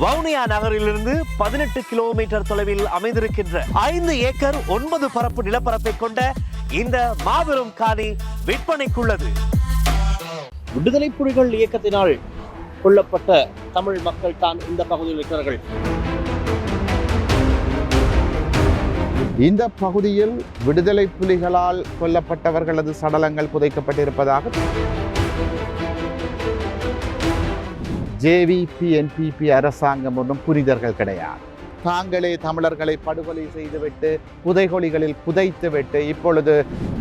வவுனியா நகரிலிருந்து 18 கிலோமீட்டர் தொலைவில் அமைந்திருக்கின்ற 5 ஏக்கர் 9 பரப்பு நிலப்பரப்பை கொண்ட இந்த மாபெரும் காணி விற்பனைக்குள்ளது. விடுதலை புலிகள் இயக்கத்தினால் கொல்லப்பட்ட தமிழ் மக்கள் தான் இந்த பகுதியில் இருக்கிறார்கள். இந்த பகுதியில் விடுதலை புலிகளால் கொல்லப்பட்டவர்களது சடலங்கள் புதைக்கப்பட்டிருப்பதாக ஜேவிபி என்பிபி அரசாங்கம் ஒன்றும் புரிதர்கள் கிடையாது. தாங்களே தமிழர்களை படுகொலை செய்துவிட்டு புதைகுழிகளில் புதைத்துவிட்டு இப்பொழுது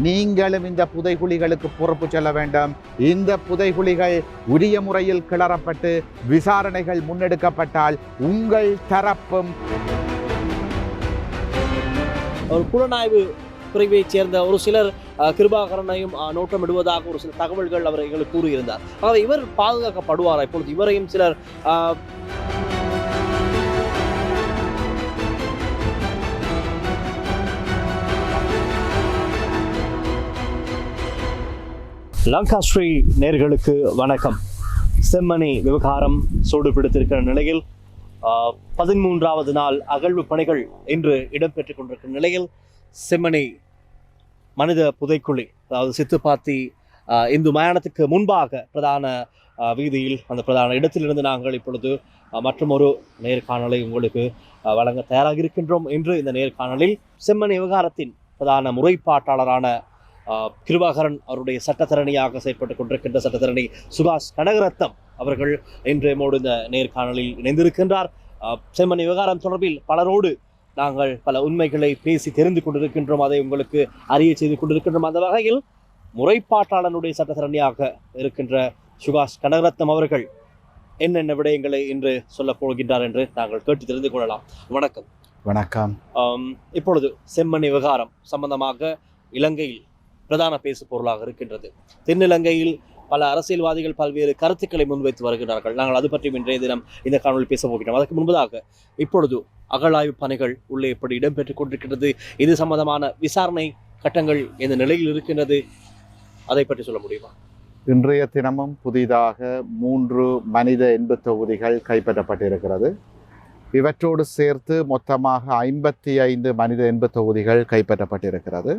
நீங்களும் இந்த புதைகுழிகளுக்கு பொறுப்பு செல்ல வேண்டும், இந்த புதைகுழிகள் உரிய முறையில் கிளறப்பட்டு விசாரணைகள் முன்னெடுக்கப்பட்டால் உங்கள் தரப்பும். ஒரு புலனாய்வு பிரிவைச் சேர்ந்த ஒரு சிலர் கிருபாகரனையும் நோட்டமிடுவதாக ஒரு சில தகவல்கள் அவர் எங்களுக்கு கூறியிருந்தார். ஆகவே இவர் பாதுகாக்கப்படுவார். இப்பொழுது இவரையும் சிலர் லங்காஸ்ரீ நேர்களுக்கு வணக்கம். செம்மணி விவகாரம் சூடு பிடித்திருக்கிற நிலையில் 13வது நாள் அகழ்வு பணிகள் இன்று இடம்பெற்றுக் கொண்டிருக்கிற நிலையில் செம்மணி மனித புதைக்குழி, அதாவது சித்துப்பாத்தி இந்து மயானத்துக்கு முன்பாக பிரதான வீதியில் அந்த பிரதான இடத்திலிருந்து நாங்கள் இப்பொழுது மற்றொரு நேர்காணலை உங்களுக்கு வழங்க தயாராக இருக்கின்றோம். இன்று இந்த நேர்காணலில் செம்மணி விவகாரத்தின் பிரதான முறைப்பாட்டாளரான கிருபாகரன் அவருடைய சட்டத்தரணியாக செயற்பட்டுக் கொண்டிருக்கின்ற சட்டத்தரணி சுகாஷ் கனகரத்னம் அவர்கள் இன்று நம்மோடு இந்த நேர்காணலில் இணைந்திருக்கின்றார். செம்மணி விவகாரம் தொடர்பில் பலரோடு நாங்கள் பல உண்மைகளை பேசி தெரிந்து கொண்டிருக்கின்றோம், அதை உங்களுக்கு அறிய செய்து கொண்டிருக்கின்றோம். அந்த வகையில் முறைப்பாட்டாளனுடைய சட்டத்தரணியாக இருக்கின்ற சுகாஷ் கனகரத்னம் அவர்கள் என்னென்ன விடயங்களை இன்று சொல்லப் போகின்றார் என்று நாங்கள் கேட்டு தெரிந்து கொள்ளலாம். வணக்கம். வணக்கம். இப்பொழுது செம்மணி விவகாரம் சம்பந்தமாக இலங்கையில் பிரதான பேசு பொருளாக இருக்கின்றது. தென்னிலங்கையில் பல அரசியல்வாதிகள் பல்வேறு கருத்துக்களை முன்வைத்து வருகிறார்கள். நாங்கள் அது பற்றி இன்றைய தினம் இந்த காணொலியில் பேச போகிறோம். அதற்கு முன்பதாக இப்பொழுது அகழாய்வு பணிகள் உள்ளே எப்படி இடம்பெற்றுக் கொண்டிருக்கின்றது, இது சம்பந்தமான விசாரணை கட்டங்கள் எந்த நிலையில் இருக்கின்றது, அதை பற்றி சொல்ல முடியுமா? இன்றைய தினமும் புதிதாக 3 மனித எண்பு தொகுதிகள் கைப்பற்றப்பட்டிருக்கிறது. இவற்றோடு சேர்த்து மொத்தமாக 55 மனித எண்பு தொகுதிகள் கைப்பற்றப்பட்டிருக்கிறது.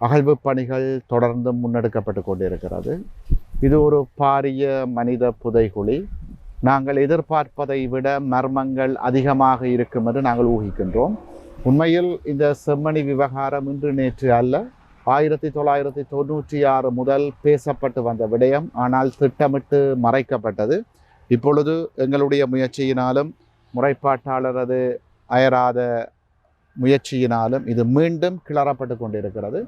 அகழ்வு பணிகள் தொடர்ந்து முன்னெடுக்கப்பட்டு கொண்டிருக்கிறது. இது ஒரு பாரிய மனித புதைகுழி. நாங்கள் எதிர்பார்ப்பதை விட மர்மங்கள் அதிகமாக இருக்கும் என்று நாங்கள் ஊகிக்கின்றோம். உண்மையில் இந்த செம்மணி விவகாரம் இன்று நேற்று அல்ல, 1996 முதல் பேசப்பட்டு வந்த விடயம். ஆனால் திட்டமிட்டு மறைக்கப்பட்டது. இப்பொழுது எங்களுடைய முயற்சியினாலும் முறைப்பாட்டாளரது அயராத முயற்சியினாலும் இது மீண்டும் கிளறப்பட்டு கொண்டிருக்கிறது.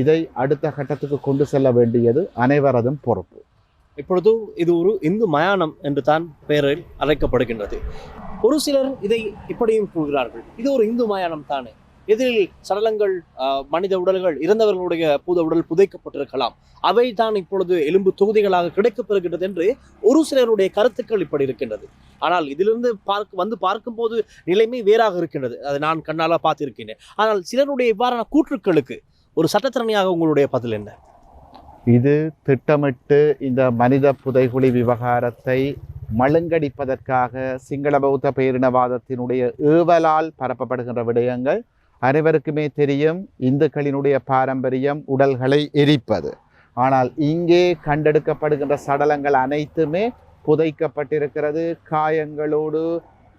இதை அடுத்த கட்டத்துக்கு கொண்டு செல்ல வேண்டியது அனைவரதும் பொறுப்பு. இப்பொழுது இது ஒரு இந்து மயானம் என்று தான் பெயரில் அழைக்கப்படுகின்றது. ஒரு சிலர் இதை இப்படியும் கூறுகிறார்கள், இது ஒரு இந்து மயானம் தானே, இதில் சடலங்கள் மனித உடல்கள் இறந்தவர்களுடைய பூத உடல் புதைக்கப்பட்டிருக்கலாம், அவை தான் இப்பொழுது எலும்பு தொகுதிகளாக கிடைக்கப்பெறுகின்றது என்று ஒரு சிலருடைய கருத்துக்கள் இப்படி இருக்கின்றது. ஆனால் இதிலிருந்து பார்க்கும்போது நிலைமை வேறாக இருக்கின்றது. அதை நான் கண்ணால பார்த்திருக்கின்றேன். ஆனால் சிலருடைய இவ்வாறான கூற்றுக்களுக்கு ஒரு சட்டத்திறமையாக உங்களுடைய பதில் என்ன? இது திட்டமிட்டு இந்த மனித புதைகுழி விவகாரத்தை மழுங்கடிப்பதற்காக சிங்கள பௌத்த பேரினவாதத்தினுடைய ஏவலால் பரப்பப்படுகின்ற விடயங்கள் அனைவருக்குமே தெரியும். இந்துக்களினுடைய பாரம்பரியம் உடல்களை எரிப்பது. ஆனால் இங்கே கண்டெடுக்கப்படுகின்ற சடலங்கள் அனைத்துமே புதைக்கப்பட்டிருக்கிறது. காயங்களோடு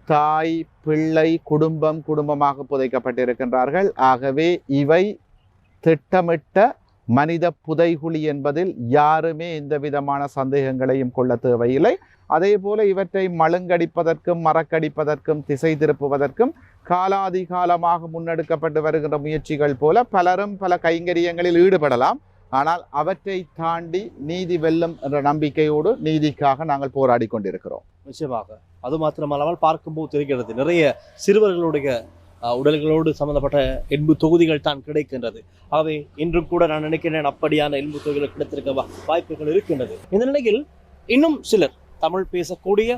தாய், பிள்ளை, குடும்பமாக புதைக்கப்பட்டிருக்கின்றார்கள். ஆகவே இவை திட்டமிட்ட மனித புதைகுழி என்பதில் யாருமே எந்த விதமான சந்தேகங்களையும் கொள்ள தேவையில்லை. அதே போல இவற்றை மழுங்கடிப்பதற்கும் மறக்கடிப்பதற்கும் திசை திருப்புவதற்கும் காலாதிகாலமாக முன்னெடுக்கப்பட்டு வருகின்ற முயற்சிகள் போல பலரும் பல கைங்கரியங்களில் ஈடுபடலாம். ஆனால் அவற்றை தாண்டி நீதி வெல்லும் என்ற நம்பிக்கையோடு நீதிக்காக நாங்கள் போராடி கொண்டிருக்கிறோம். நிச்சயமாக. அது மாத்திரமல்லாமல் பார்க்கும்போது தெரிகிறது, நிறைய சிறுவர்களுடைய உடல்களோடு சம்பந்தப்பட்ட எலும்பு தொகுதிகள் தான் கிடைக்கின்றது. ஆகவே இன்றும் கூட நான் நினைக்கிறேன் அப்படியான எலும்பு தொகுதிகள் கிடைத்திருக்க வாய்ப்புகள் இருக்கின்றது. இந்த நிலையில் இன்னும் சிலர் தமிழ் பேசக்கூடிய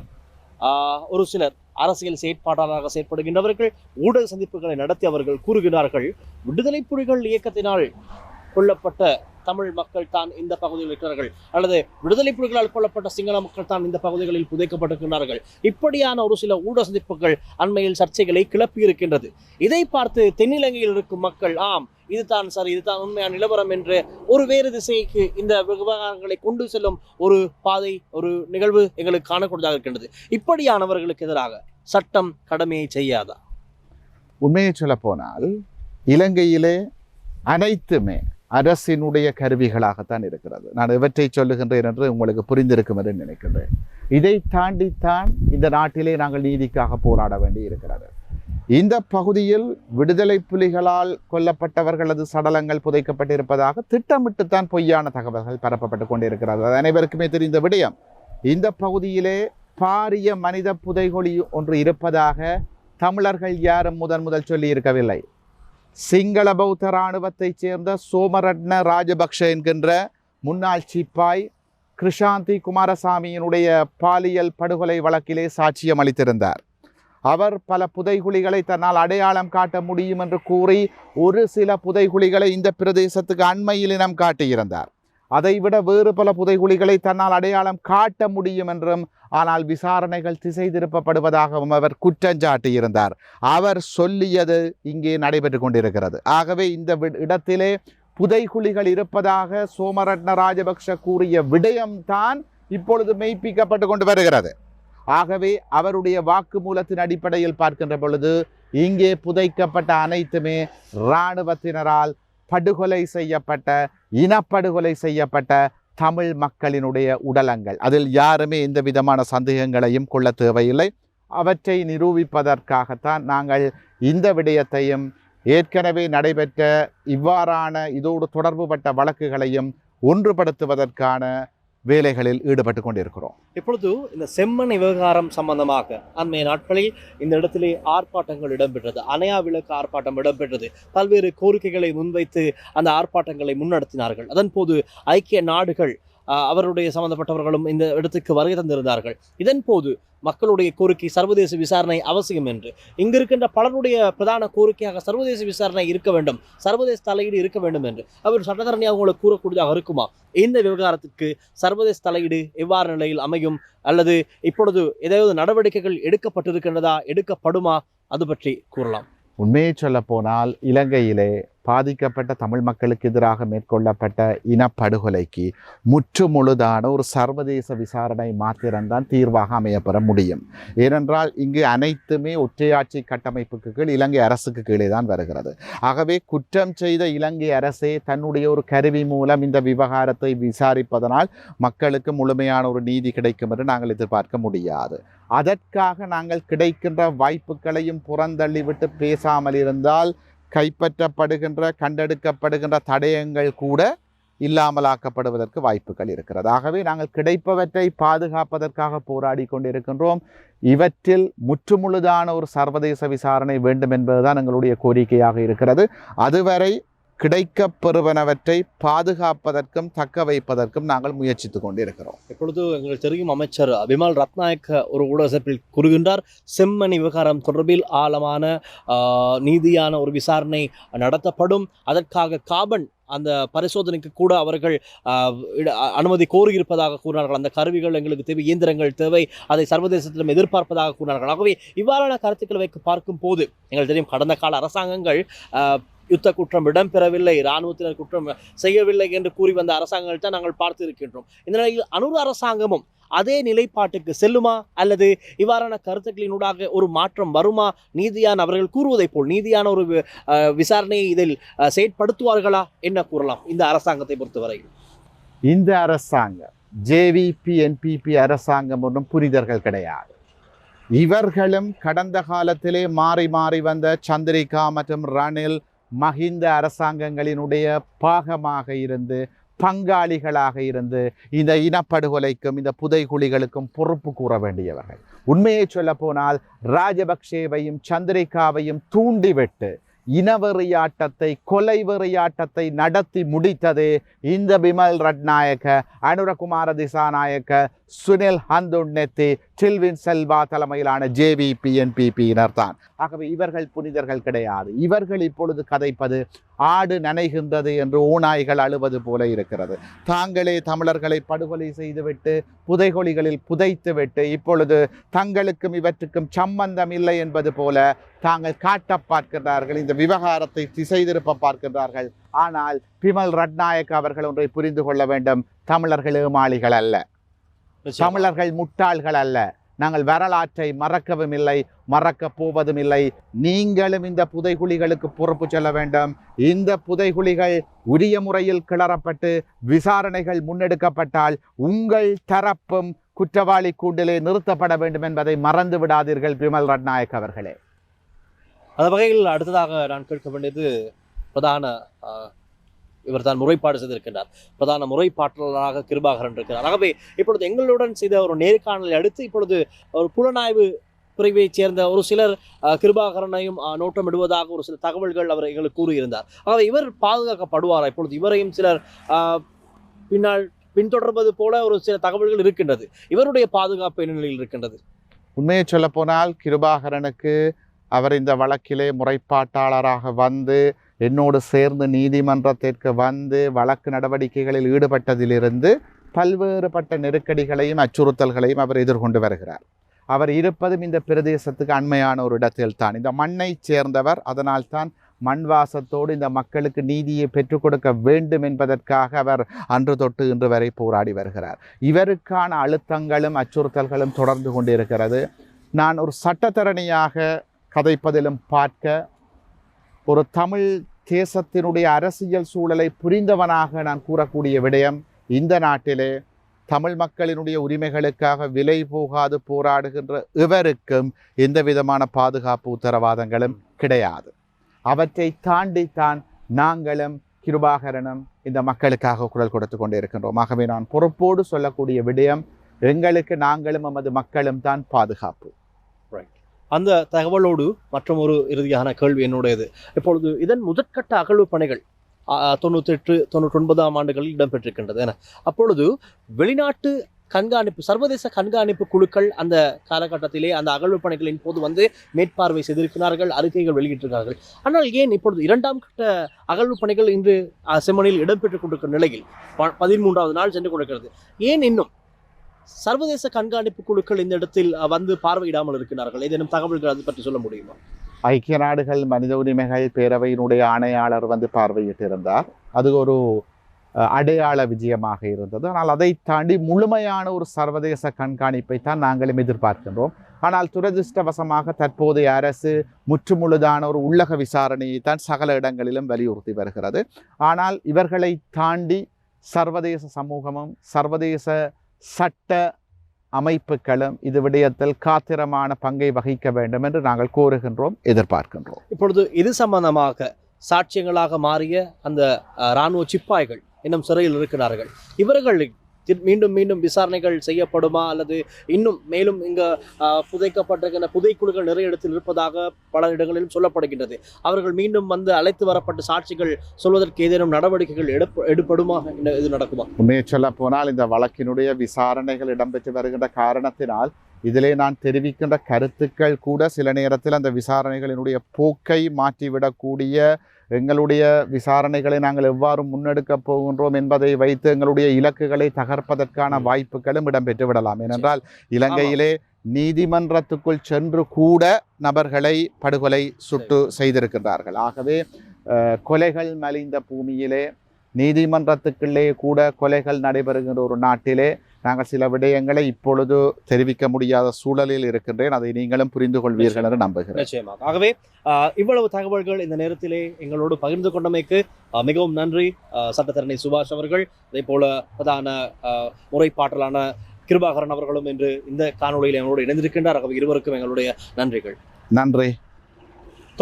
ஒரு சிலர் அரசியல் செயற்பாட்டாளராக செயற்படுகின்றவர்கள் ஊடக சந்திப்புகளை நடத்தி அவர்கள் கூறுகிறார்கள், விடுதலை புலிகள் இயக்கத்தினால் கொல்லப்பட்ட தமிழ் மக்கள் தான் இந்த பகுதியில் இருக்கிறார்கள், அல்லது விடுதலை புலிகளால் கொல்லப்பட்ட சிங்கள மக்கள் தான் இந்த பகுதிகளில் புதைக்கப்பட்டிருக்கிறார்கள். இப்படியான ஒரு சில ஊட சந்திப்புகள் அண்மையில் சர்ச்சைகளை கிளப்பி இருக்கின்றது. இதை பார்த்து தென்னிலங்கையில் இருக்கும் மக்கள் இதுதான் சரி, இதுதான் உண்மையான நிலவரம் என்று ஒரு வேறு திசைக்கு இந்த விவகாரங்களை கொண்டு செல்லும் ஒரு பாதை, ஒரு நிகழ்வு எங்களுக்கு காணக்கூடியதாக இருக்கின்றது. இப்படியானவர்களுக்கு எதிராக சட்டம் கடமையை செய்யாதா? உண்மையை சொல்ல போனால் இலங்கையிலே அனைத்துமே அரசினுடைய கருவிகளாகத்தான் இருக்கிறது. நான் இவற்றை சொல்லுகின்றேன் என்று உங்களுக்கு புரிந்திருக்கும் என்று நினைக்கின்றேன். இதை தாண்டித்தான் இந்த நாட்டிலே நாங்கள் நீதிக்காக போராட வேண்டி இருக்கிறது. இந்த பகுதியில் விடுதலை புலிகளால் கொல்லப்பட்டவர்களது சடலங்கள் புதைக்கப்பட்டிருப்பதாக திட்டமிட்டுத்தான் பொய்யான தகவல்கள் பரப்பப்பட்டு கொண்டிருக்கிறது. அது அனைவருக்குமே தெரிந்த விடயம். இந்த பகுதியிலே பாரிய மனித புதைகுழி ஒன்று இருப்பதாக தமிழர்கள் யாரும் முதல் சொல்லி இருக்கவில்லை. சிங்கள பௌத்த இராணுவத்தைச் சேர்ந்த சோமரட்ன ராஜபக்ஷ என்கின்ற முன்னாள் சிப்பாய் கிருஷாந்தி குமாரசாமியினுடைய பாலியல் படுகொலை வழக்கிலே சாட்சியம் அளித்திருந்தார். அவர் பல புதைகுழிகளை தன்னால் அடையாளம் காட்ட முடியும் என்று கூறி ஒரு சில புதைகுழிகளை இந்த பிரதேசத்துக்கு அண்மையில் இனம் காட்டியிருந்தார். அதைவிட வேறு பல புதைகுழிகளை தன்னால் அடையாளம் காட்ட முடியும் என்றும், ஆனால் விசாரணைகள் திசை திருப்பப்படுவதாகவும் அவர் குற்றஞ்சாட்டியிருந்தார். அவர் சொல்லியது இங்கே நடைபெற்று கொண்டிருக்கிறது. ஆகவே இந்த இடத்திலே புதைகுழிகள் இருப்பதாக சோமரட்ன ராஜபக்ஷ கூறிய விடயம்தான் இப்பொழுது மெய்ப்பிக்கப்பட்டு கொண்டு வருகிறது. ஆகவே அவருடைய வாக்குமூலத்தின் அடிப்படையில் பார்க்கின்ற பொழுது இங்கே புதைக்கப்பட்ட அனைத்துமே இராணுவத்தினரால் படுகொலை செய்யப்பட்ட, இனப்படுகொலை செய்யப்பட்ட தமிழ் மக்களினுடைய உடலங்கள். அதில் யாருமே எந்த விதமான சந்தேகங்களையும் கொள்ள தேவையில்லை. அவற்றை நிரூபிப்பதற்காகத்தான் நாங்கள் இந்த விடயத்தையும் ஏற்கனவே நடைபெற்ற இவ்வாறான இதோடு தொடர்புபட்ட வழக்குகளையும் ஒன்றுபடுத்துவதற்கான வேலைகளில் ஈடுபட்டு கொண்டிருக்கிறோம். இப்பொழுது இந்த செம்மணி விவகாரம் சம்பந்தமாக அண்மைய நாட்களில் இந்த இடத்திலே ஆர்ப்பாட்டங்கள் இடம்பெற்றது. அணையா விளக்கு ஆர்ப்பாட்டம் இடம்பெற்றது. பல்வேறு கோரிக்கைகளை முன்வைத்து அந்த ஆர்ப்பாட்டங்களை முன்னெடுத்தினார்கள். அதன் போது ஐக்கிய நாடுகள் அவருடைய சம்பந்தப்பட்டவர்களும் இந்த இடத்துக்கு வருகை தந்திருந்தார்கள். இதன் போது மக்களுடைய கோரிக்கை சர்வதேச விசாரணை அவசியம் என்று, இங்கு இருக்கின்ற பலருடைய பிரதான கோரிக்கையாக சர்வதேச விசாரணை இருக்க வேண்டும், சர்வதேச தலையீடு இருக்க வேண்டும் என்று அவர் சட்டத்தரணியாக உங்களுக்கு கூறக்கூடியதாக இருக்குமா? இந்த விவகாரத்திற்கு சர்வதேச தலையீடு எவ்வாறு நிலையில் அமையும், அல்லது இப்பொழுது ஏதாவது நடவடிக்கைகள் எடுக்கப்பட்டிருக்கின்றதா, எடுக்கப்படுமா? அது பற்றி கூறலாம். உண்மையை சொல்ல போனால் இலங்கையிலே பாதிக்கப்பட்ட தமிழ் மக்களுக்கு எதிராக மேற்கொள்ளப்பட்ட இனப்படுகொலைக்கு முற்றுமுழுதான ஒரு சர்வதேச விசாரணை மாத்திரம்தான் தீர்வாக அமையப்பெற முடியும். ஏனென்றால் இங்கு அனைத்துமே ஒற்றையாட்சி கட்டமைப்புக்கு கீழ் இலங்கை அரசுக்கு கீழே தான் வருகிறது. ஆகவே குற்றம் செய்த இலங்கை அரசே தன்னுடைய ஒரு கருவி மூலம் இந்த விவகாரத்தை விசாரிப்பதனால் மக்களுக்கு முழுமையான ஒரு நீதி கிடைக்கும் என்று நாங்கள் எதிர்பார்க்க முடியாது. அதற்காக நாங்கள் கிடைக்கின்ற வாய்ப்புகளையும் புறந்தள்ளிவிட்டு பேசாமல் இருந்தால் கைப்பற்றப்படுகின்ற, கண்டெடுக்கப்படுகின்ற தடயங்கள் கூட இல்லாமலாக்கப்படுவதற்கு வாய்ப்புகள் இருக்கிறது. ஆகவே நாங்கள் கிடைப்பவற்றை பாதுகாப்பதற்காக போராடி கொண்டிருக்கின்றோம். இவற்றில் முற்றுமுழுதான ஒரு சர்வதேச விசாரணை வேண்டும் என்பதுதான் எங்களுடைய கோரிக்கையாக இருக்கிறது. அதுவரை கிடைக்கப்பெறுவனவற்றை பாதுகாப்பதற்கும் தக்க வைப்பதற்கும் நாங்கள் முயற்சித்து கொண்டிருக்கிறோம். இப்பொழுது எங்களுக்கு தெரியும், அமைச்சர் விமல் ரத்நாயக்க ஒரு ஊடகத்தில் கூறுகின்றார், செம்மணி விவகாரம் தொடர்பில் ஆழமான நீதியான ஒரு விசாரணை நடத்தப்படும். அதற்காக காபன் அந்த பரிசோதனைக்கு கூட அவர்கள் அனுமதி கோரியிருப்பதாக கூறினார்கள். அந்த கருவிகள் எங்களுக்கு தேவை, இயந்திரங்கள் தேவை, அதை சர்வதேசத்திலும் எதிர்பார்ப்பதாக கூறினார்கள். ஆகவே இவ்வாறான கருத்துக்களை வைக்க பார்க்கும் போது எங்களுக்கு தெரியும், கடந்த கால அரசாங்கங்கள் யுத்த குற்றம் இடம்பெறவில்லை, இராணுவத்தினர் குற்றம் செய்யவில்லை என்று கூறி வந்த அரசாங்கங்கள் தான் நாங்கள் பார்த்து இருக்கின்றோம். இந்த நிலையில் அனுர அரசாங்கமும் அதே நிலைப்பாட்டுக்கு செல்லுமா, அல்லது இவ்வாறான கருத்துக்களினூடாக ஒரு மாற்றம் வருமா? நீதியான அவர்கள் கூறுவதை போல் நீதியான ஒரு விசாரணையை இதில் செயற்படுத்துவார்களா? என்ன கூறலாம் இந்த அரசாங்கத்தை பொறுத்தவரை? இந்த அரசாங்கம் ஜேவிபி என்பிபி அரசாங்கம் ஒன்றும் புரிதர்கள் கிடையாது. இவர்களும் கடந்த காலத்திலே மாறி மாறி வந்த சந்திரிகா மற்றும் ரணில் மஹிந்த அரசாங்கங்களினுடைய பாகமாக இருந்து, பங்காளிகளாக இருந்து இந்த இனப்படுகொலைக்கும் இந்த புதைகுழிகளுக்கும் பொறுப்பு கூற வேண்டியவர்கள். உண்மையை சொல்ல போனால் ராஜபக்சேவையும் சந்திரிகாவையும் தூண்டிவிட்டு இனவெறியாட்டத்தை, கொலைவெறியாட்டத்தை நடத்தி முடித்தது இந்த விமல் ரட்நாயக்க, அனுரகுமார திசாநாயக்க, சுனில் ஹந்துன்னெத்தி, டில்வின் செல்வா தலைமையிலான JVP-NPP-யினர் தான். ஆகவே இவர்கள் புனிதர்கள் கிடையாது. இவர்கள் இப்பொழுது கதைப்பது ஆடு நனைகின்றது என்று ஓநாய்கள் அழுவது போல இருக்கிறது. தாங்களே தமிழர்களை படுகொலை செய்துவிட்டு புதைகுழிகளில் புதைத்துவிட்டு இப்பொழுது தங்களுக்கும் இவற்றுக்கும் சம்பந்தம் இல்லை என்பது போல தாங்கள் காட்ட பார்க்கின்றார்கள். இந்த விவகாரத்தை திசை திருப்ப பார்க்கின்றார்கள். ஆனால் பிமல் ரட்நாயக் அவர்கள் ஒன்றை புரிந்து கொள்ள வேண்டும். தமிழர்கள் ஏமாளிகள் அல்ல, தமிழர்கள் முட்டாள்கள் அல்ல. நாங்கள் வரலாற்றை மறக்கவும் இல்லை, மறக்கப் போவதும் இல்லை. நீங்களும் இந்த புதைகுழிகளுக்கு பொறுப்பு சொல்ல வேண்டும். இந்த புதைகுழிகள் உரிய முறையில் கிளறப்பட்டு விசாரணைகள் முன்னெடுக்கப்பட்டால் உங்கள் தரப்பும் குற்றவாளி கூண்டிலே நிறுத்தப்பட வேண்டும் என்பதை மறந்து விடாதீர்கள் பிமல் ரட்நாயக் அவர்களே. அந்த வகையில் அடுத்ததாக நான் கேட்க வேண்டியது, பிரதான இவர் தான் முறைப்பாடு செய்திருக்கின்றார். பிரதான முறைப்பாட்டாளராக கிருபாகரன் இருக்கிறார். ஆகவே இப்பொழுது எங்களுடன் செய்த ஒரு நேர்காணலை அடுத்து இப்பொழுது ஒரு புலனாய்வு பிரிவைச் சேர்ந்த ஒரு சிலர் கிருபாகரனையும் நோட்டமிடுவதாக ஒரு சில தகவல்கள் அவர் எங்களுக்கு கூறியிருந்தார். ஆகவே இவர் பாதுகாக்கப்படுவாரா? இப்பொழுது இவரையும் சிலர் பின்தொடர்வது போல ஒரு சில தகவல்கள் இருக்கின்றது. இவருடைய பாதுகாப்பு என்ன நிலையில் இருக்கின்றது? உண்மையை சொல்ல போனால் கிருபாகரனுக்கு அவர் இந்த வழக்கிலே முறைப்பாட்டாளராக வந்து என்னோடு சேர்ந்து நீதிமன்றத்திற்கு வந்து வழக்கு நடவடிக்கைகளில் ஈடுபட்டதிலிருந்து பல்வேறுபட்ட நெருக்கடிகளையும் அச்சுறுத்தல்களையும் அவர் எதிர்கொண்டு வருகிறார். அவர் இருப்பதும் இந்த பிரதேசத்துக்கு அண்மையான ஒரு இடத்தில் தான். இந்த மண்ணை சேர்ந்தவர். அதனால் தான் மண் வாசத்தோடு இந்த மக்களுக்கு நீதியை பெற்றுக் கொடுக்க வேண்டும் என்பதற்காக அவர் அன்று தொட்டு இன்று வரை போராடி வருகிறார். இவருக்கான அழுத்தங்களும் அச்சுறுத்தல்களும் தொடர்ந்து கொண்டிருக்கிறது. நான் ஒரு சட்டத்தரணியாக கதைப்பதிலும் பார்க்க, ஒரு தமிழ் தேசத்தினுடைய அரசியல் சூழலை புரிந்தவனாக நான் கூறக்கூடிய விடயம், இந்த நாட்டிலே தமிழ் மக்களினுடைய உரிமைகளுக்காக விலை போகாது போராடுகின்ற இவருக்கும் எந்த விதமான பாதுகாப்பு உத்தரவாதங்களும் கிடையாது. அவற்றை தாண்டித்தான் நாங்களும் கிருபாகரனும் இந்த மக்களுக்காக குரல் கொடுத்து கொண்டே இருக்கின்றோம். ஆகவே நான் பொறுப்போடு சொல்லக்கூடிய விடயம், எங்களுக்கு நாங்களும் நமது மக்களும் தான் பாதுகாப்பு. அந்த தகவலோடு மற்றும் ஒரு இறுதியான கேள்வி என்னுடையது. இப்பொழுது இதன் முதற்கட்ட அகழ்வு பணிகள் 98-99 ஆண்டுகளில் இடம்பெற்றிருக்கின்றது. அப்பொழுது வெளிநாட்டு கண்காணிப்பு, சர்வதேச கண்காணிப்பு குழுக்கள் அந்த காலகட்டத்திலே அந்த அகழ்வு பணிகளின் போது வந்து மேற்பார்வை செய்திருக்கிறார்கள், அறிக்கைகள் வெளியிட்டிருக்கிறார்கள். ஆனால் ஏன் இப்பொழுது 2ஆம் கட்ட அகழ்வு பணிகள் இன்று செம்மணியில் இடம்பெற்றுக் கொண்டிருக்கிற நிலையில் 13வது நாள் சென்று கொண்டிருக்கிறது, ஏன் இன்னும் சர்வதேச கண்காணிப்பு குழுக்கள் இந்த இடத்தில் வந்து பார்வையிடாமல் இருக்கிறார்கள்? ஏதேனும் தகவல்கள் அது பற்றி சொல்ல முடியுமா? ஐக்கிய நாடுகள் மனித உரிமைகள் பேரவையினுடைய ஆணையாளர் வந்து பார்வையிட்டிருந்தார். அது ஒரு அடையாள விஜயமாக இருந்தது. ஆனால் அதை தாண்டி முழுமையான ஒரு சர்வதேச கண்காணிப்பை தான் நாங்களும் எதிர்பார்க்கின்றோம். ஆனால் துரதிருஷ்டவசமாக தற்போதைய அரசு முற்றுமுழுதான ஒரு உள்ளக விசாரணையை தான் சகல இடங்களிலும் வலியுறுத்தி வருகிறது. ஆனால் இவர்களை தாண்டி சர்வதேச சமூகமும் சர்வதேச சட்ட அமைப்புகளும் இது விடயத்தில் காத்திரமான பங்கை வகிக்க வேண்டும் என்று நாங்கள் கோருகின்றோம், எதிர்பார்க்கின்றோம். இப்பொழுது இது சம்பந்தமாக சாட்சியங்களாக மாறிய அந்த இராணுவ சிப்பாய்கள் இன்னும் சிறையில் இருக்கிறார்கள். இவர்கள் மீண்டும் மீண்டும் விசாரணைகள் செய்யப்படுமா, அல்லது இன்னும் மேலும் இங்க புதைக்கப்பட்டிருக்கின்ற புதைக்குழுக்கள் நிறைய இடத்தில் இருப்பதாக பல இடங்களிலும் சொல்லப்படுகின்றது. அவர்கள் மீண்டும் வந்து அழைத்து வரப்பட்ட சாட்சிகள் சொல்வதற்கு ஏதேனும் நடவடிக்கைகள் எடுப்படுமா, இது நடக்குமா? உண்மையை சொல்ல போனால் இந்த வழக்கினுடைய விசாரணைகள் இடம்பெற்று வருகின்ற காரணத்தினால் இதிலே நான் தெரிவிக்கின்ற கருத்துக்கள் கூட சில நேரத்தில் அந்த விசாரணைகளினுடைய போக்கை மாற்றிவிடக்கூடிய, எங்களுடைய விசாரணைகளை நாங்கள் எவ்வாறு முன்னெடுக்கப் போகின்றோம் என்பதை வைத்து எங்களுடைய இலக்குகளை தகர்ப்பதற்கான வாய்ப்புகளும் இடம்பெற்று விடலாம். ஏனென்றால் இலங்கையிலே நீதிமன்றத்துக்குள் சென்று கூட நபர்களை படுகொலை சுட்டு செய்திருக்கின்றார்கள். ஆகவே கொலைகள் மலிந்த பூமியிலே நீதிமன்றத்துக்குள்ளே கூட கொலைகள் நடைபெறுகின்ற ஒரு நாட்டிலே நாங்கள் சில விடயங்களை இப்பொழுது தெரிவிக்க முடியாத சூழலில் இருக்கின்றேன். அதை நீங்களும் புரிந்து கொள்வீர்கள் என்று நம்புகிறேன். நிச்சயமாக. ஆகவே இவ்வளவு தகவல்கள் இந்த நேரத்திலே எங்களோடு பகிர்ந்து கொண்டமைக்கு மிகவும் நன்றி சட்டத்தரணி சுபாஷ் அவர்கள். அதே போல பிரதான முறைப்பாட்டலான கிருபாகரன் அவர்களும் இன்று இந்த காணொலியில் எங்களோடு இணைந்திருக்கின்றார். ஆகவே இருவருக்கும் எங்களுடைய நன்றிகள். நன்றி.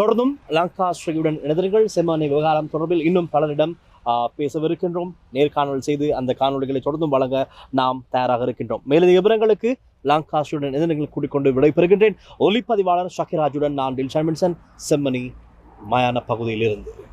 தொடர்ந்தும் லங்காஸ்ரீயுடன் இணைந்திருங்கள். செம்மணி விவகாரம் தொடர்பில் இன்னும் பலரிடம் பேசவிருக்கின்றோம். நேர்காணல் செய்து அந்த காணொலிகளை தொடர்ந்தும் வழங்க நாம் தயாராக இருக்கின்றோம். மேலதிக விவரங்களுக்கு லங்காஸ்ரீயுடன் இணைந்து கூட்டிக்கொண்டு விடைபெறுகின்றேன். ஒலிப்பதிவாளர் ஷக்கிராஜுடன் நான் டில்ஷான் மின்சன், செம்மணி மயான பகுதியில் இருந்து.